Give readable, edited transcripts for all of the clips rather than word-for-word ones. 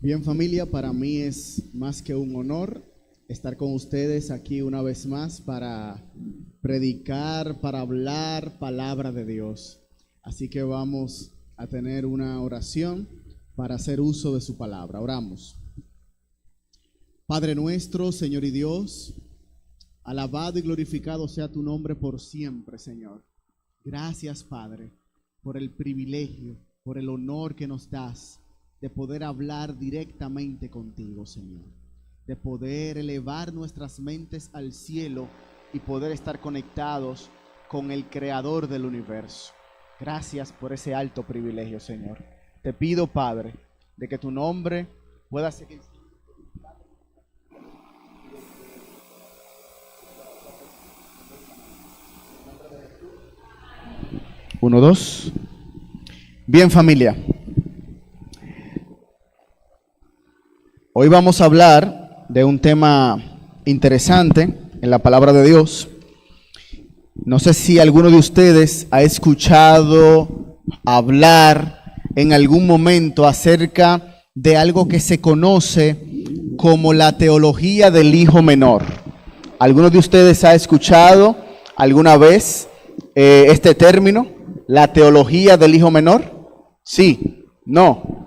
Bien, familia, para mí es más que un honor estar con ustedes aquí una vez más para predicar, para hablar palabra de Dios. Así que vamos a tener una oración para hacer uso de su palabra. Oramos. Padre nuestro, Señor y Dios, alabado y glorificado sea tu nombre por siempre, Señor. Gracias, Padre, por el privilegio, por el honor que nos das de poder hablar directamente contigo, Señor, de poder elevar nuestras mentes al cielo y poder estar conectados con el Creador del universo. Gracias por ese alto privilegio, Señor. Te pido, Padre, de que tu nombre pueda seguir. Uno, dos. Bien, familia. Hoy vamos a hablar de un tema interesante en la palabra de Dios. No sé si alguno de ustedes ha escuchado hablar en algún momento acerca de algo que se conoce como la teología del hijo menor. ¿Alguno de ustedes ha escuchado alguna vez este término, la teología del hijo menor? Sí, no.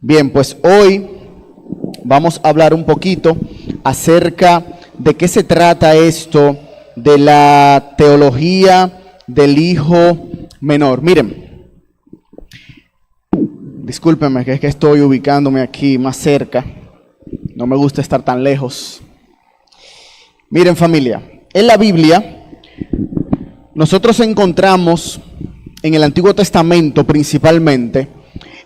Bien, pues hoy vamos a hablar un poquito acerca de qué se trata esto de la teología del hijo menor. Miren, discúlpenme que es que estoy ubicándome aquí más cerca, no me gusta estar tan lejos. Miren, familia, en la Biblia nosotros encontramos en el Antiguo Testamento principalmente,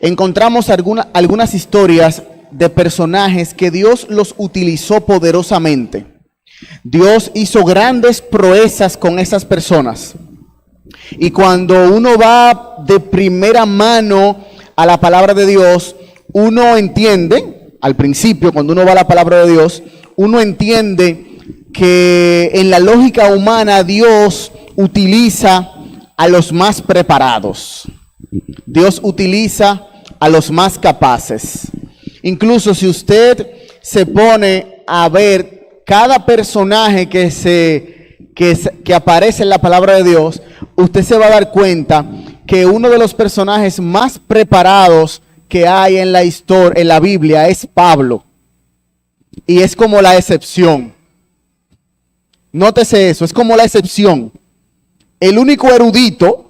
encontramos algunas historias de personajes que Dios los utilizó poderosamente. Dios hizo grandes proezas con esas personas. Y cuando uno va de primera mano a la palabra de Dios, uno entiende, al principio cuando uno va a la palabra de Dios, uno entiende que en la lógica humana Dios utiliza a los más preparados. Dios utiliza a los más capaces. Incluso si usted se pone a ver cada personaje que aparece en la palabra de Dios, usted se va a dar cuenta que uno de los personajes más preparados que hay en la historia, en la Biblia, es Pablo. Y es como la excepción. Nótese eso, es como la excepción. El único erudito,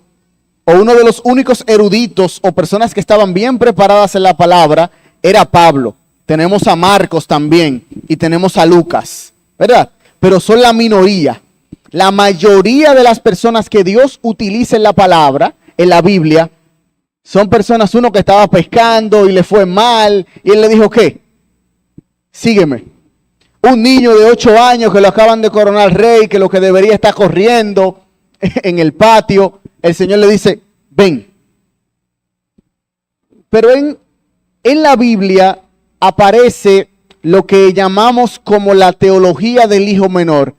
o uno de los únicos eruditos o personas que estaban bien preparadas en la palabra, era Pablo. Tenemos a Marcos también y tenemos a Lucas, ¿verdad? Pero son la minoría. La mayoría de las personas que Dios utiliza en la palabra, en la Biblia, son personas, uno que estaba pescando y le fue mal, y él le dijo, ¿qué? Sígueme. Un niño de 8 años que lo acaban de coronar rey, que lo que debería estar corriendo en el patio, el Señor le dice, ven. Pero en la Biblia aparece lo que llamamos como la teología del hijo menor.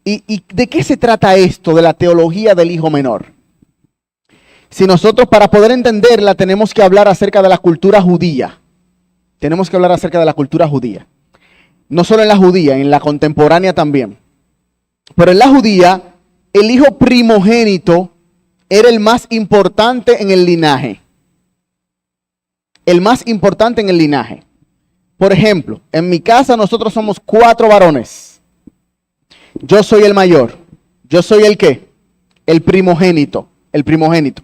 ¿Y de qué se trata esto de la teología del hijo menor? Si nosotros para poder entenderla tenemos que hablar acerca de la cultura judía. Tenemos que hablar acerca de la cultura judía. No solo en la judía, en la contemporánea también. Pero en la judía, el hijo primogénito era el más importante en el linaje. El más importante en el linaje. Por ejemplo, en mi casa nosotros somos 4 varones. Yo soy el mayor. Yo soy el ¿qué? El primogénito. El primogénito.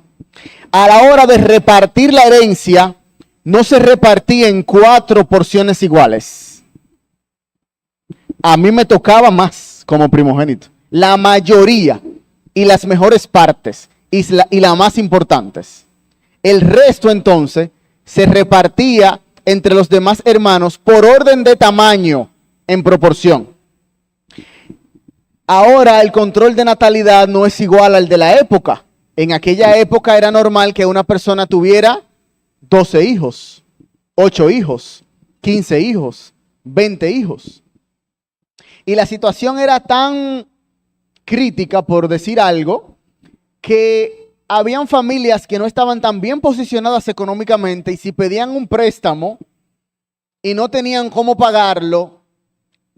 A la hora de repartir la herencia, no se repartía en 4 porciones iguales. A mí me tocaba más como primogénito. La mayoría y las mejores partes y las más importantes. El resto entonces se repartía entre los demás hermanos por orden de tamaño en proporción. Ahora el control de natalidad no es igual al de la época. En aquella época era normal que una persona tuviera 12 hijos, 8 hijos, 15 hijos, 20 hijos. Y la situación era tan crítica, por decir algo, que habían familias que no estaban tan bien posicionadas económicamente y si pedían un préstamo y no tenían cómo pagarlo,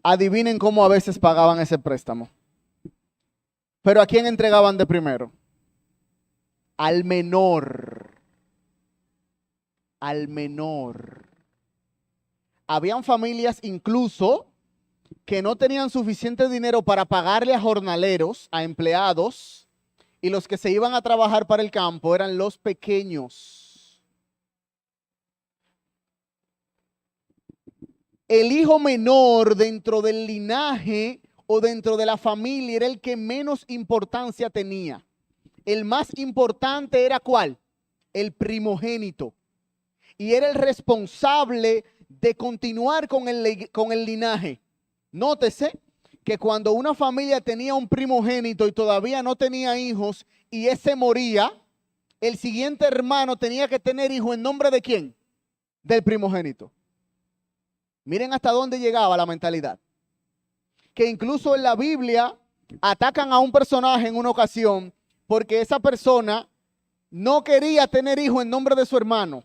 adivinen cómo a veces pagaban ese préstamo. Pero ¿a quién entregaban de primero? Al menor. Al menor. Habían familias incluso que no tenían suficiente dinero para pagarle a jornaleros, a empleados, y los que se iban a trabajar para el campo eran los pequeños. El hijo menor dentro del linaje o dentro de la familia era el que menos importancia tenía. El más importante era ¿cuál? El primogénito. Y era el responsable de continuar con el linaje. Nótese que cuando una familia tenía un primogénito y todavía no tenía hijos y ese moría, el siguiente hermano tenía que tener hijo en nombre de ¿quién? Del primogénito. Miren hasta dónde llegaba la mentalidad. Que incluso en la Biblia atacan a un personaje en una ocasión porque esa persona no quería tener hijo en nombre de su hermano.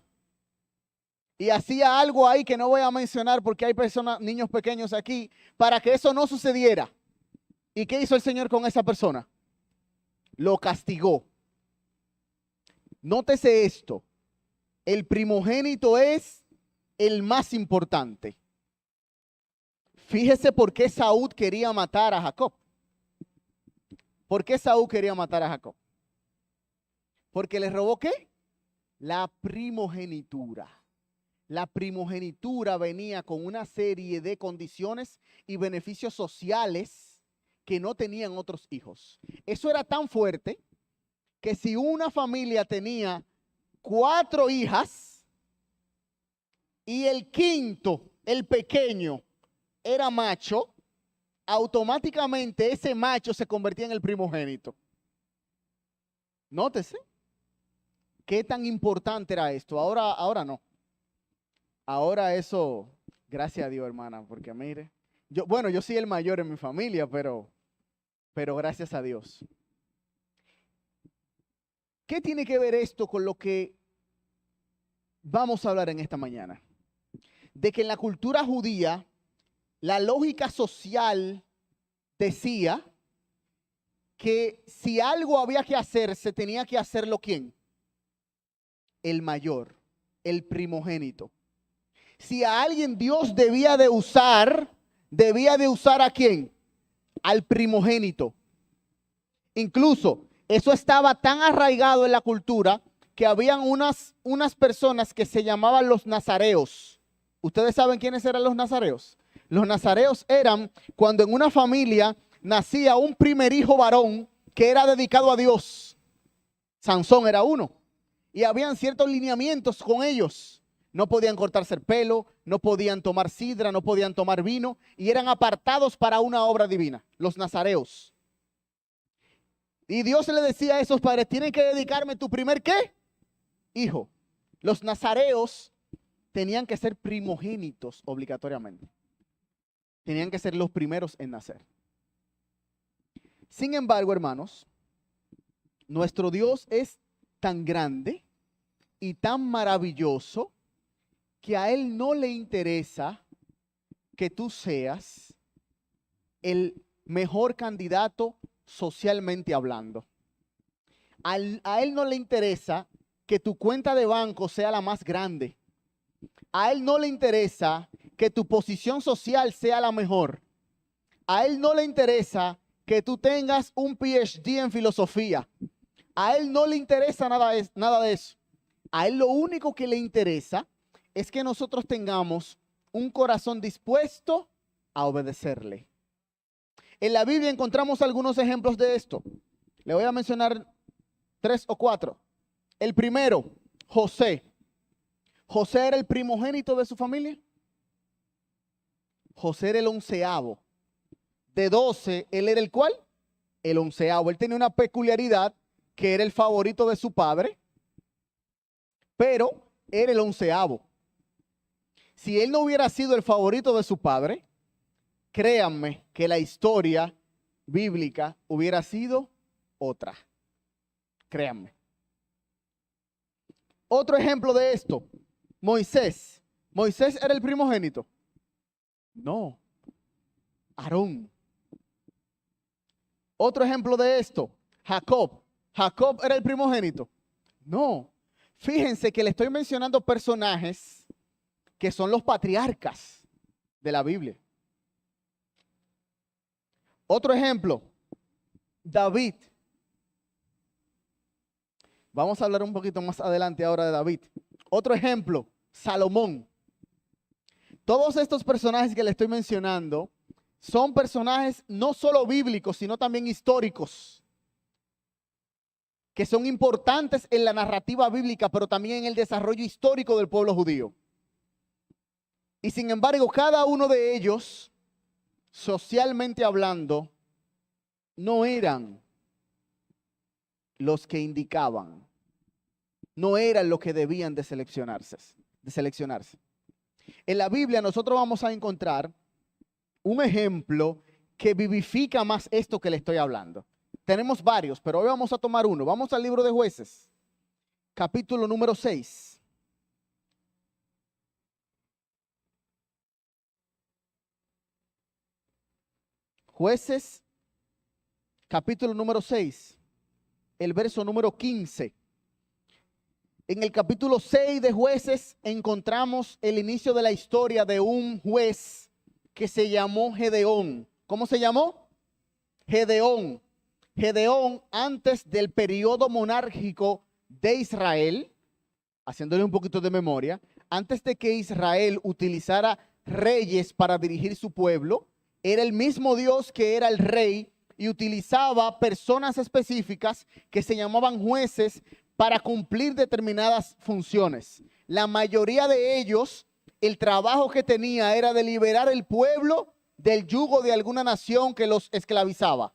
Y hacía algo ahí que no voy a mencionar porque hay personas, niños pequeños aquí, para que eso no sucediera. ¿Y qué hizo el Señor con esa persona? Lo castigó. Nótese esto. El primogénito es el más importante. Fíjese por qué Saúl quería matar a Jacob. ¿Por qué Saúl quería matar a Jacob? Porque le robó ¿qué? La primogenitura. La primogenitura venía con una serie de condiciones y beneficios sociales que no tenían otros hijos. Eso era tan fuerte que si una familia tenía 4 hijas y el quinto, el pequeño, era macho, automáticamente ese macho se convertía en el primogénito. Nótese qué tan importante era esto. Ahora no. Ahora eso, gracias a Dios, hermana, porque mire, yo soy el mayor en mi familia, pero gracias a Dios. ¿Qué tiene que ver esto con lo que vamos a hablar en esta mañana? De que en la cultura judía, la lógica social decía que si algo había que hacerse, tenía que hacerlo ¿quién? El mayor, el primogénito. Si a alguien Dios debía de usar ¿a quién? Al primogénito. Incluso eso estaba tan arraigado en la cultura que habían unas personas que se llamaban los nazareos. ¿Ustedes saben quiénes eran los nazareos? Los nazareos eran cuando en una familia nacía un primer hijo varón que era dedicado a Dios. Sansón era uno. Y habían ciertos lineamientos con ellos. No podían cortarse el pelo, no podían tomar sidra, no podían tomar vino y eran apartados para una obra divina, los nazareos. Y Dios le decía a esos padres, tienen que dedicarme tu primer ¿qué? Hijo. Los nazareos tenían que ser primogénitos obligatoriamente. Tenían que ser los primeros en nacer. Sin embargo, hermanos, nuestro Dios es tan grande y tan maravilloso que a Él no le interesa que tú seas el mejor candidato socialmente hablando. A Él no le interesa que tu cuenta de banco sea la más grande. A Él no le interesa que tu posición social sea la mejor. A Él no le interesa que tú tengas un PhD en filosofía. A Él no le interesa nada de eso. A Él lo único que le interesa es que nosotros tengamos un corazón dispuesto a obedecerle. En la Biblia encontramos algunos ejemplos de esto. Le voy a mencionar 3 o 4. El primero, José. José era el primogénito de su familia. José era el 11º. De 12, él era el ¿cuál? El 11º. Él tenía una peculiaridad que era el favorito de su padre, pero era el 11º. Si él no hubiera sido el favorito de su padre, créanme que la historia bíblica hubiera sido otra. Créanme. Otro ejemplo de esto, Moisés. ¿Moisés era el primogénito? No, Aarón. Otro ejemplo de esto, Jacob. ¿Jacob era el primogénito? No. Fíjense que le estoy mencionando personajes que son los patriarcas de la Biblia. Otro ejemplo, David. Vamos a hablar un poquito más adelante ahora de David. Otro ejemplo, Salomón. Todos estos personajes que le estoy mencionando son personajes no solo bíblicos, sino también históricos, que son importantes en la narrativa bíblica, pero también en el desarrollo histórico del pueblo judío. Y sin embargo, cada uno de ellos, socialmente hablando, no eran los que indicaban, no eran los que debían de seleccionarse. En la Biblia nosotros vamos a encontrar un ejemplo que vivifica más esto que le estoy hablando. Tenemos varios, pero hoy vamos a tomar uno. Vamos al libro de Jueces, capítulo número 6. Jueces, capítulo número 6, el verso número 15. En el capítulo 6 de Jueces encontramos el inicio de la historia de un juez que se llamó Gedeón. ¿Cómo se llamó? Gedeón. Gedeón, antes del periodo monárquico de Israel, haciéndole un poquito de memoria, antes de que Israel utilizara reyes para dirigir su pueblo, era el mismo Dios que era el rey y utilizaba personas específicas que se llamaban jueces para cumplir determinadas funciones. La mayoría de ellos, el trabajo que tenía era de liberar el pueblo del yugo de alguna nación que los esclavizaba.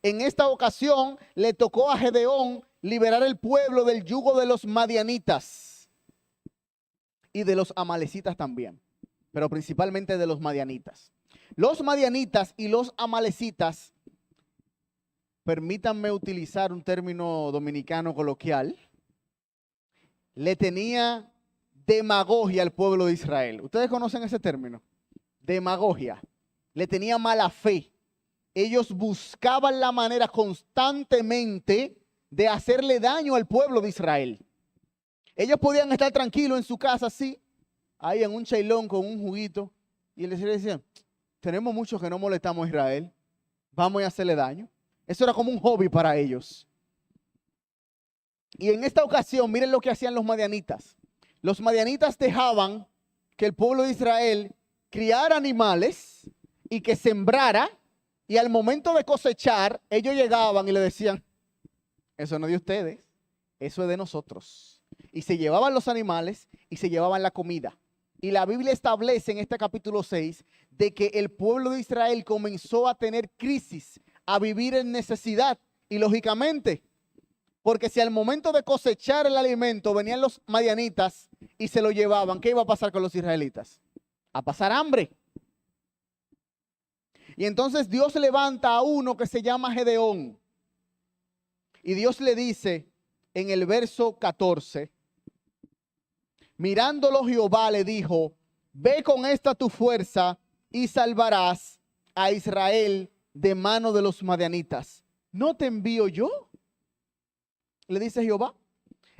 En esta ocasión le tocó a Gedeón liberar el pueblo del yugo de los madianitas y de los amalecitas también, pero principalmente de los madianitas. Los madianitas y los amalecitas, permítanme utilizar un término dominicano coloquial, le tenía demagogia al pueblo de Israel. ¿Ustedes conocen ese término? Demagogia. Le tenía mala fe. Ellos buscaban la manera constantemente de hacerle daño al pueblo de Israel. Ellos podían estar tranquilos en su casa así, ahí en un chailón con un juguito, y les decían, tenemos muchos que no molestamos a Israel, vamos a hacerle daño. Eso era como un hobby para ellos. Y en esta ocasión, miren lo que hacían los madianitas. Los madianitas dejaban que el pueblo de Israel criara animales y que sembrara, y al momento de cosechar, ellos llegaban y le decían, eso no es de ustedes, eso es de nosotros. Y se llevaban los animales y se llevaban la comida. Y la Biblia establece en este capítulo 6 de que el pueblo de Israel comenzó a tener crisis, a vivir en necesidad. Y lógicamente, porque si al momento de cosechar el alimento venían los madianitas y se lo llevaban, ¿qué iba a pasar con los israelitas? A pasar hambre. Y entonces Dios levanta a uno que se llama Gedeón. Y Dios le dice en el verso 14, mirándolo Jehová le dijo, ve con esta tu fuerza y salvarás a Israel de mano de los madianitas. ¿No te envío yo? Le dice Jehová.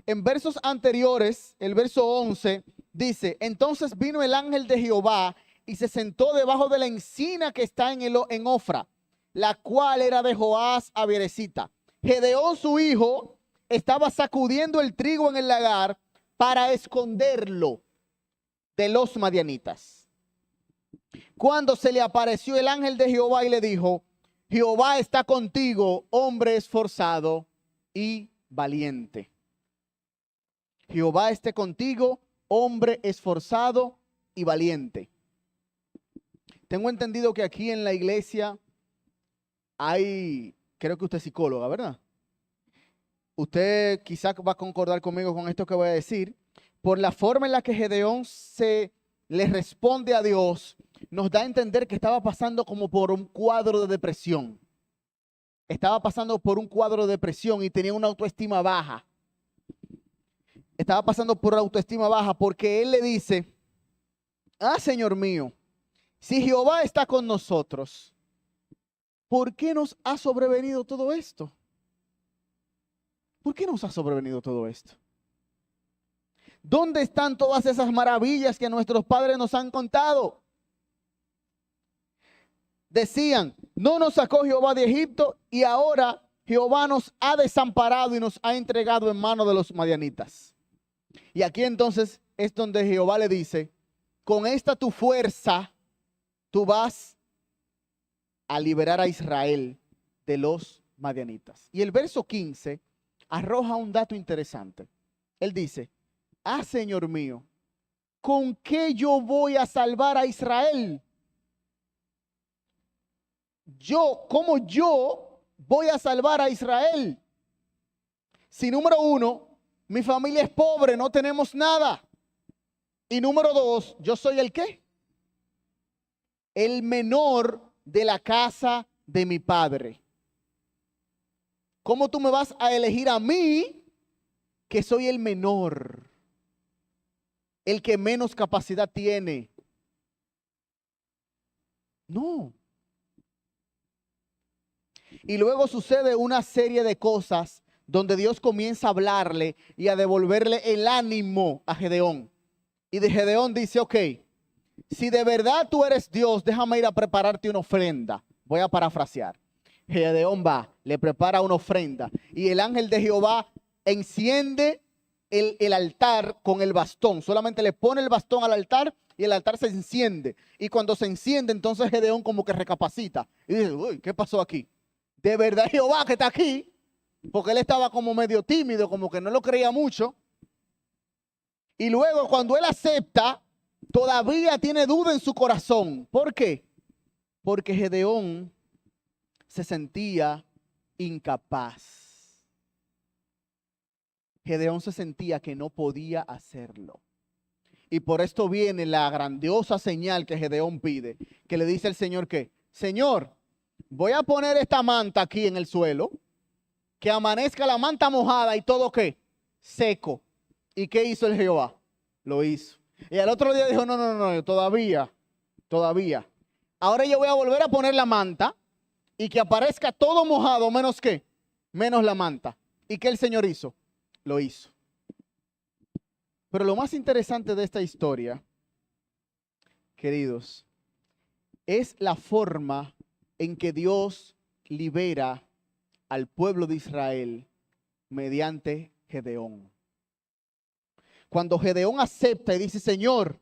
En versos anteriores, el verso 11, dice, entonces vino el ángel de Jehová y se sentó debajo de la encina que está en Ofra, la cual era de Joás Abieresita. Gedeón, su hijo, estaba sacudiendo el trigo en el lagar para esconderlo de los madianitas. Cuando se le apareció el ángel de Jehová y le dijo, Jehová está contigo, hombre esforzado y valiente. Jehová esté contigo, hombre esforzado y valiente. Tengo entendido que aquí en la iglesia hay, creo que usted es psicóloga, ¿verdad? Usted quizás va a concordar conmigo con esto que voy a decir. Por la forma en la que Gedeón le responde a Dios, nos da a entender que estaba pasando como por un cuadro de depresión. Estaba pasando por un cuadro de depresión y tenía una autoestima baja. estaba pasando por la autoestima baja porque él le dice, ah, Señor mío, si Jehová está con nosotros, ¿por qué nos ha sobrevenido todo esto? ¿Por qué nos ha sobrevenido todo esto? ¿Dónde están todas esas maravillas que nuestros padres nos han contado? Decían, no nos sacó Jehová de Egipto y ahora Jehová nos ha desamparado y nos ha entregado en manos de los madianitas. Y aquí entonces es donde Jehová le dice, con esta tu fuerza, tú vas a liberar a Israel de los madianitas. Y el verso 15 arroja un dato interesante. Él dice, ah, Señor mío, ¿con qué yo voy a salvar a Israel? ¿Cómo yo voy a salvar a Israel? Si número uno, mi familia es pobre, no tenemos nada. Y número dos, ¿yo soy el qué? El menor de la casa de mi padre. ¿Cómo tú me vas a elegir a mí, que soy el menor? El que menos capacidad tiene. No. Y luego sucede una serie de cosas donde Dios comienza a hablarle y a devolverle el ánimo a Gedeón. Y de Gedeón dice, ok, si de verdad tú eres Dios, déjame ir a prepararte una ofrenda. Voy a parafrasear. Gedeón va, le prepara una ofrenda y el ángel de Jehová enciende el altar con el bastón. Solamente le pone el bastón al altar y el altar se enciende. Y cuando se enciende, entonces Gedeón como que recapacita y dice, uy, ¿qué pasó aquí? De verdad Jehová que está aquí, porque él estaba como medio tímido, como que no lo creía mucho. Y luego cuando él acepta, todavía tiene duda en su corazón. ¿Por qué? Porque Gedeón se sentía incapaz. Gedeón se sentía que no podía hacerlo. Y por esto viene la grandiosa señal que Gedeón pide, que le dice el Señor que, Señor, voy a poner esta manta aquí en el suelo, que amanezca la manta mojada y todo ¿qué? Seco. ¿Y qué hizo el Jehová? Lo hizo. Y al otro día dijo, no, todavía. Ahora yo voy a volver a poner la manta y que aparezca todo mojado, menos ¿qué? Menos la manta. ¿Y qué el Señor hizo? Lo hizo. Pero lo más interesante de esta historia, queridos, es la forma en que Dios libera al pueblo de Israel mediante Gedeón. Cuando Gedeón acepta y dice, Señor,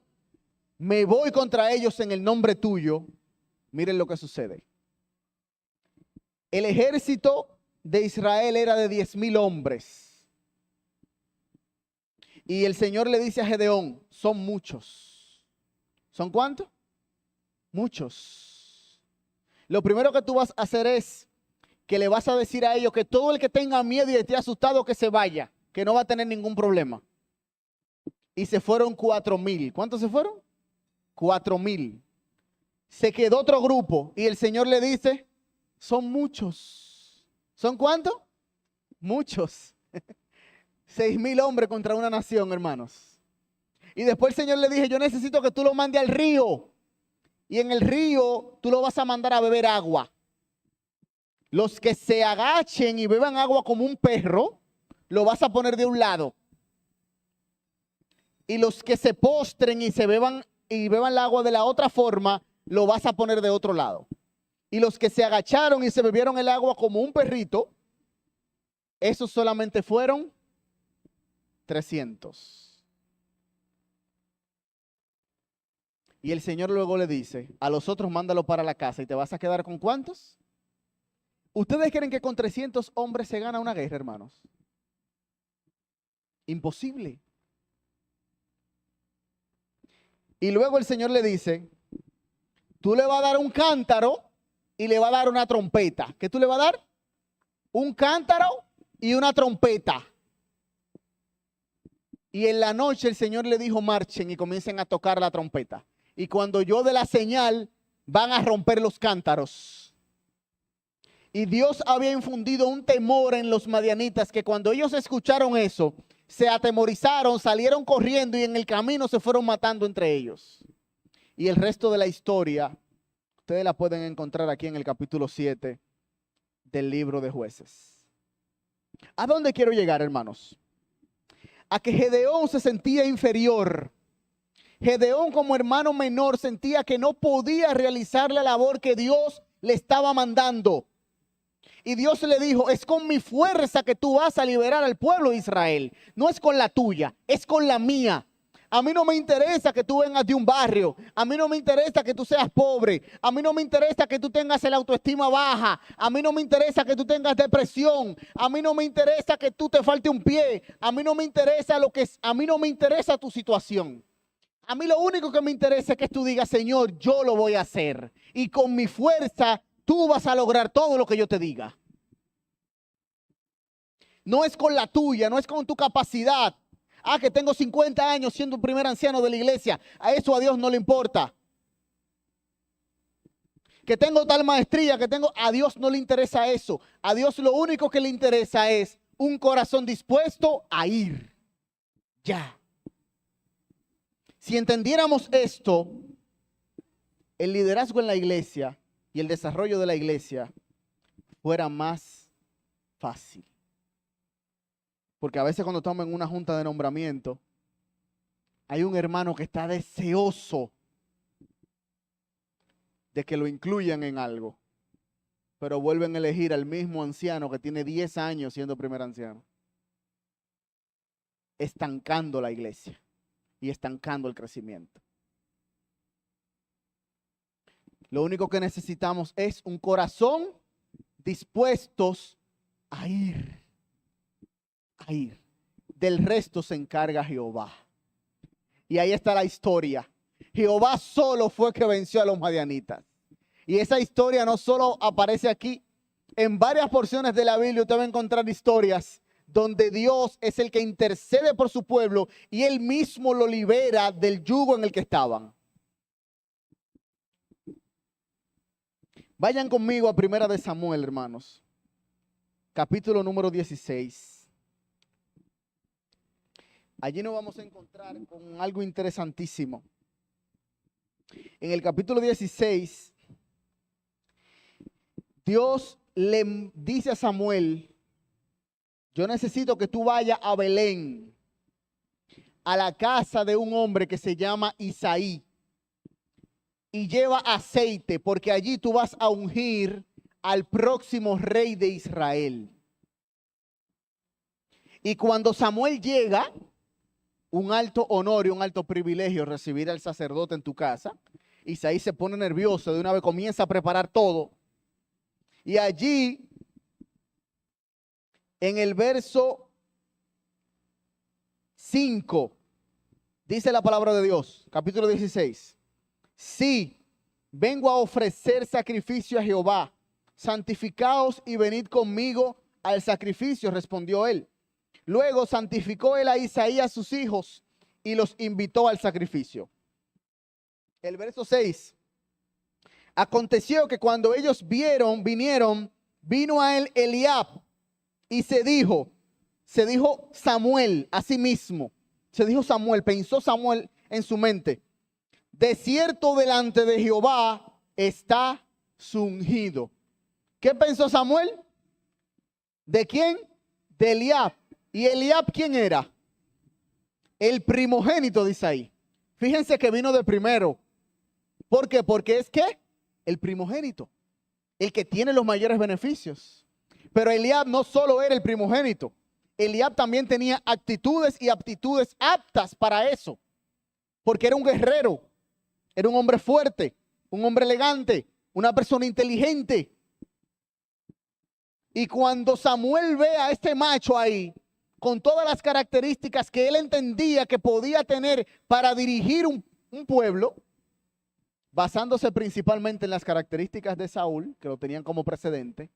me voy contra ellos en el nombre tuyo, miren lo que sucede. El ejército de Israel era de 10,000 hombres. Y el Señor le dice a Gedeón, son muchos. ¿Son cuántos? Muchos. Lo primero que tú vas a hacer es que le vas a decir a ellos que todo el que tenga miedo y esté asustado que se vaya, que no va a tener ningún problema. Y se fueron 4,000. ¿Cuántos se fueron? 4,000. Se quedó otro grupo y el Señor le dice, son muchos. ¿Son cuántos? Muchos. 6,000 hombres contra una nación, hermanos. Y después el Señor le dije, yo necesito que tú lo mandes al río. Y en el río tú lo vas a mandar a beber agua. Los que se agachen y beban agua como un perro, lo vas a poner de un lado. Y los que se postren y beban el agua de la otra forma, lo vas a poner de otro lado. Y los que se agacharon y se bebieron el agua como un perrito, esos solamente fueron 300. Y el Señor luego le dice, a los otros mándalo para la casa y te vas a quedar con ¿cuántos? ¿Ustedes creen que con 300 hombres se gana una guerra, hermanos? Imposible. Y luego el Señor le dice, tú le vas a dar un cántaro y le vas a dar una trompeta. ¿Qué tú le vas a dar? Un cántaro y una trompeta. Y en la noche el Señor le dijo, marchen y comiencen a tocar la trompeta. Y cuando yo dé la señal, van a romper los cántaros. Y Dios había infundido un temor en los madianitas que cuando ellos escucharon eso, se atemorizaron, salieron corriendo y en el camino se fueron matando entre ellos. Y el resto de la historia, ustedes la pueden encontrar aquí en el capítulo 7 del libro de Jueces. ¿A dónde quiero llegar, hermanos? A que Gedeón se sentía inferior. Gedeón, como hermano menor, sentía que no podía realizar la labor que Dios le estaba mandando. Y Dios le dijo, es con mi fuerza que tú vas a liberar al pueblo de Israel. No es con la tuya, es con la mía. A mí no me interesa que tú vengas de un barrio. A mí no me interesa que tú seas pobre. A mí no me interesa que tú tengas la autoestima baja. A mí no me interesa que tú tengas depresión. A mí no me interesa que tú te falte un pie. A mí no me interesa a mí no me interesa tu situación. A mí lo único que me interesa es que tú digas, Señor, yo lo voy a hacer. Y con mi fuerza tú vas a lograr todo lo que yo te diga. No es con la tuya, no es con tu capacidad. Ah, que tengo 50 años siendo un primer anciano de la iglesia. A eso a Dios no le importa. Que tengo tal maestría, a Dios no le interesa eso. A Dios lo único que le interesa es un corazón dispuesto a ir. Ya. Si entendiéramos esto, el liderazgo en la iglesia y el desarrollo de la iglesia fuera más fácil. Porque a veces cuando estamos en una junta de nombramiento, hay un hermano que está deseoso de que lo incluyan en algo, pero vuelven a elegir al mismo anciano que tiene 10 años siendo primer anciano, estancando la iglesia y estancando el crecimiento. Lo único que necesitamos es un corazón dispuestos a ir. A ir. Del resto se encarga Jehová. Y ahí está la historia. Jehová solo fue que venció a los madianitas. Y esa historia no solo aparece aquí. En varias porciones de la Biblia usted va a encontrar historias donde Dios es el que intercede por su pueblo y Él mismo lo libera del yugo en el que estaban. Vayan conmigo a Primera de Samuel, hermanos. Capítulo número 16. Allí nos vamos a encontrar con algo interesantísimo. En el capítulo 16, Dios le dice a Samuel, yo necesito que tú vayas a Belén, a la casa de un hombre que se llama Isaí, y lleva aceite, porque allí tú vas a ungir al próximo rey de Israel. Y cuando Samuel llega, un alto honor y un alto privilegio recibir al sacerdote en tu casa. Isaí se pone nervioso, de una vez comienza a preparar todo. Y allí, en el verso 5, dice la palabra de Dios, capítulo 16. Sí, vengo a ofrecer sacrificio a Jehová. Santificaos y venid conmigo al sacrificio, respondió él. Luego santificó él a Isaí a sus hijos y los invitó al sacrificio. El verso 6. Aconteció que cuando ellos vinieron, vino a él Eliab y se dijo Samuel a sí mismo. Se dijo Samuel, pensó Samuel en su mente. De cierto delante de Jehová está su ungido. ¿Qué pensó Samuel? ¿De quién? De Eliab. ¿Y Eliab quién era? El primogénito de Isaí. Fíjense que vino de primero. ¿Por qué? Porque es que el primogénito, el que tiene los mayores beneficios. Pero Eliab no solo era el primogénito. Eliab también tenía actitudes y aptitudes aptas para eso. Porque era un guerrero, era un hombre fuerte, un hombre elegante, una persona inteligente. Y cuando Samuel ve a este macho ahí, con todas las características que él entendía que podía tener para dirigir un pueblo, basándose principalmente en las características de Saúl, que lo tenían como precedente,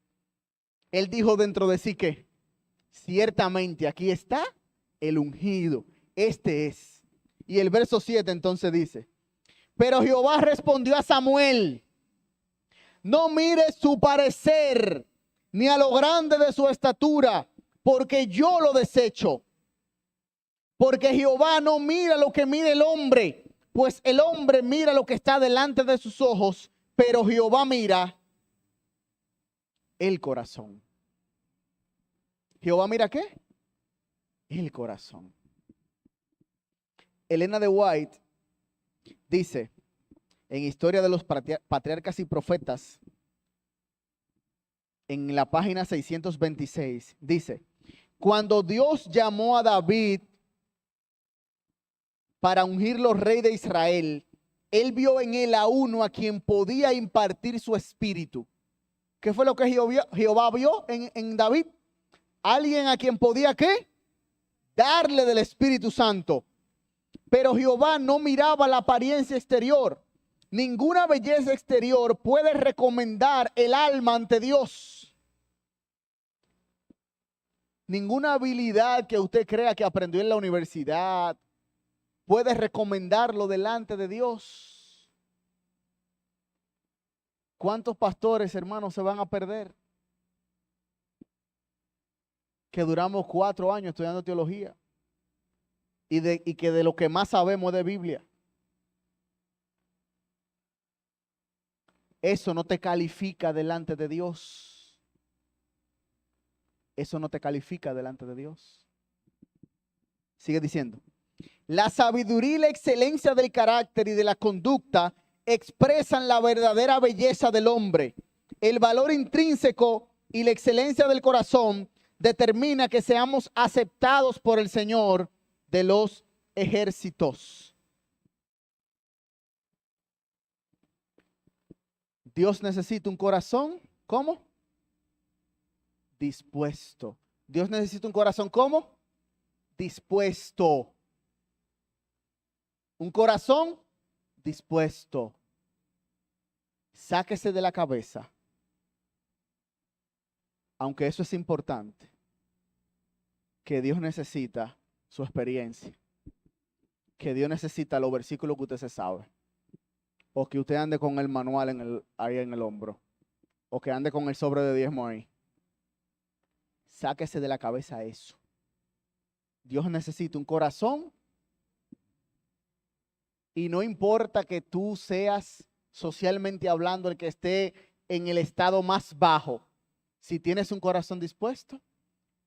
él dijo dentro de sí que ciertamente aquí está el ungido, este es. Y el verso 7 entonces dice, pero Jehová respondió a Samuel, no mires su parecer, ni a lo grande de su estatura, porque yo lo desecho. Porque Jehová no mira lo que mira el hombre, pues el hombre mira lo que está delante de sus ojos, pero Jehová mira el corazón. ¿Jehová mira qué? El corazón. Elena de White dice en Historia de los Patriarcas y Profetas, en la página 626, dice: cuando Dios llamó a David para ungirlo rey de Israel, él vio en él a uno a quien podía impartir su espíritu. ¿Qué fue lo que Jehová vio en David? Alguien a quien podía, ¿qué? Darle del Espíritu Santo. Pero Jehová no miraba la apariencia exterior. Ninguna belleza exterior puede recomendar el alma ante Dios. Ninguna habilidad que usted crea que aprendió en la universidad puede recomendarlo delante de Dios. ¿Cuántos pastores, hermanos, se van a perder? Que duramos 4 años estudiando teología y que de lo que más sabemos de Biblia. Eso no te califica delante de Dios. Eso no te califica delante de Dios. Sigue diciendo: la sabiduría y la excelencia del carácter y de la conducta expresan la verdadera belleza del hombre. El valor intrínseco y la excelencia del corazón determina que seamos aceptados por el Señor de los ejércitos. Dios necesita un corazón, ¿cómo? Dispuesto. Dios necesita un corazón, ¿cómo? Dispuesto. Un corazón dispuesto. Sáquese de la cabeza, aunque eso es importante, que Dios necesita su experiencia, que Dios necesita los versículos que usted se sabe, o que usted ande con el manual ahí en el hombro, o que ande con el sobre de diezmo ahí. Sáquese de la cabeza eso. Dios necesita un corazón, y no importa que tú seas socialmente hablando el que esté en el estado más bajo. Si tienes un corazón dispuesto,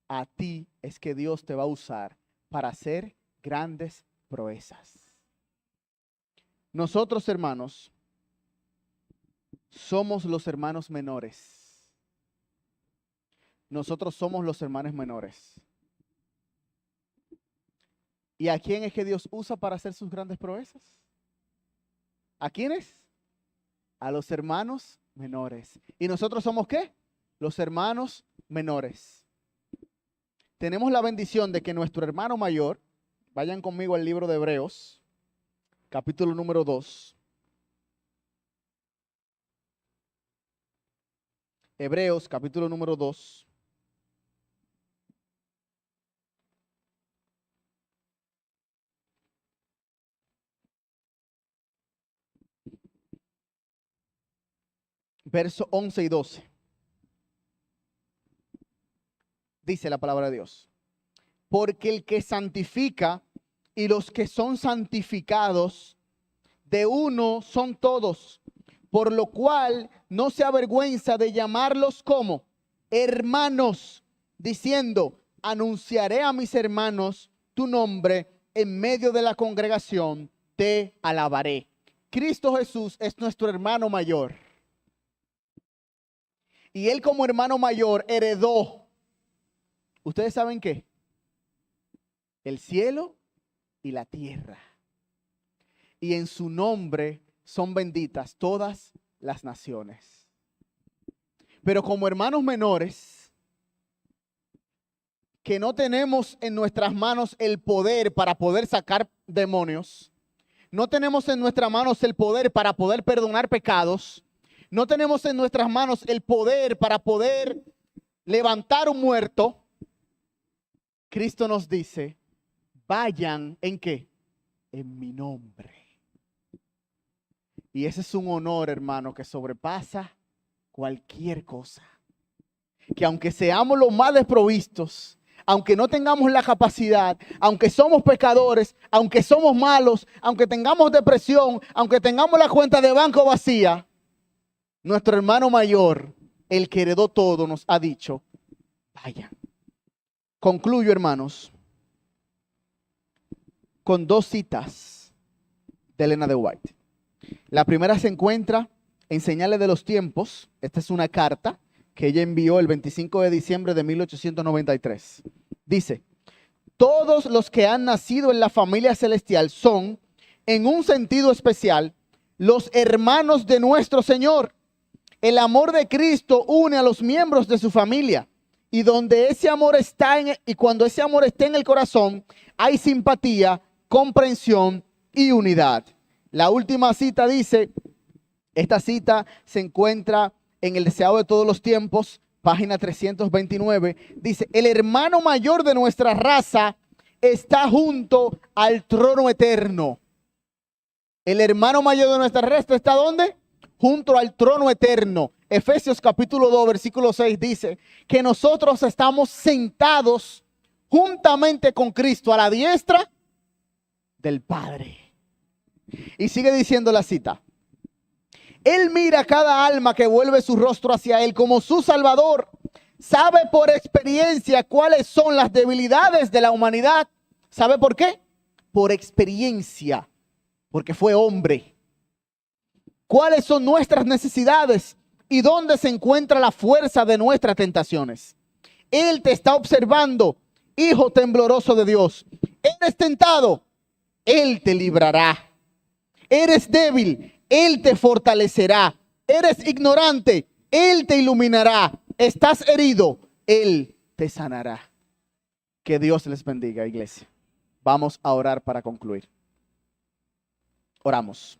a ti es que Dios te va a usar para hacer grandes proezas. Nosotros, hermanos, somos los hermanos menores. Nosotros somos los hermanos menores. ¿Y a quién es que Dios usa para hacer sus grandes proezas? ¿A quiénes? A los hermanos menores. ¿Y nosotros somos qué? Los hermanos menores. Tenemos la bendición de que nuestro hermano mayor, vayan conmigo al libro de Hebreos, capítulo número 2. Hebreos, capítulo número 2. Verso 11 y 12. Dice la palabra de Dios: porque el que santifica y los que son santificados, de uno son todos, por lo cual no se avergüenza de llamarlos como hermanos, diciendo: anunciaré a mis hermanos tu nombre en medio de la congregación, te alabaré. Cristo Jesús es nuestro hermano mayor. Y él como hermano mayor heredó, ¿ustedes saben qué? El cielo y la tierra. Y en su nombre son benditas todas las naciones. Pero como hermanos menores, que no tenemos en nuestras manos el poder para poder sacar demonios, no tenemos en nuestras manos el poder para poder perdonar pecados, no tenemos en nuestras manos el poder para poder levantar un muerto, Cristo nos dice: vayan, ¿en qué? En mi nombre. Y ese es un honor, hermano, que sobrepasa cualquier cosa. Que aunque seamos los más desprovistos, aunque no tengamos la capacidad, aunque somos pecadores, aunque somos malos, aunque tengamos depresión, aunque tengamos la cuenta de banco vacía, nuestro hermano mayor, el que heredó todo, nos ha dicho, vaya. Concluyo, hermanos, con 2 citas de Elena de White. La primera se encuentra en Señales de los Tiempos. Esta es una carta que ella envió el 25 de diciembre de 1893. Dice, todos los que han nacido en la familia celestial son, en un sentido especial, los hermanos de nuestro Señor. El amor de Cristo une a los miembros de su familia. Y donde ese amor está y cuando ese amor está en el corazón, hay simpatía, comprensión y unidad. La última cita dice, esta cita se encuentra en El Deseado de Todos los Tiempos, página 329. Dice, el hermano mayor de nuestra raza está junto al trono eterno. El hermano mayor de nuestra raza está ¿dónde? Junto al trono eterno. Efesios capítulo 2, versículo 6 dice que nosotros estamos sentados juntamente con Cristo a la diestra del Padre. Y sigue diciendo la cita. Él mira a cada alma que vuelve su rostro hacia Él como su Salvador. Sabe por experiencia cuáles son las debilidades de la humanidad. ¿Sabe por qué? Por experiencia, porque fue hombre. ¿Cuáles son nuestras necesidades y dónde se encuentra la fuerza de nuestras tentaciones? Él te está observando, hijo tembloroso de Dios. Eres tentado, Él te librará. Eres débil, Él te fortalecerá. Eres ignorante, Él te iluminará. Estás herido, Él te sanará. Que Dios les bendiga, iglesia. Vamos a orar para concluir. Oramos.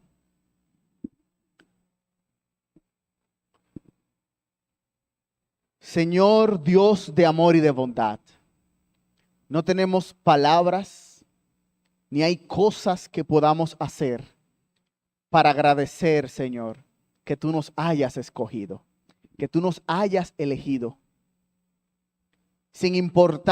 Señor Dios de amor y de bondad, no tenemos palabras ni hay cosas que podamos hacer para agradecer, Señor, que tú nos hayas escogido, que tú nos hayas elegido, sin importar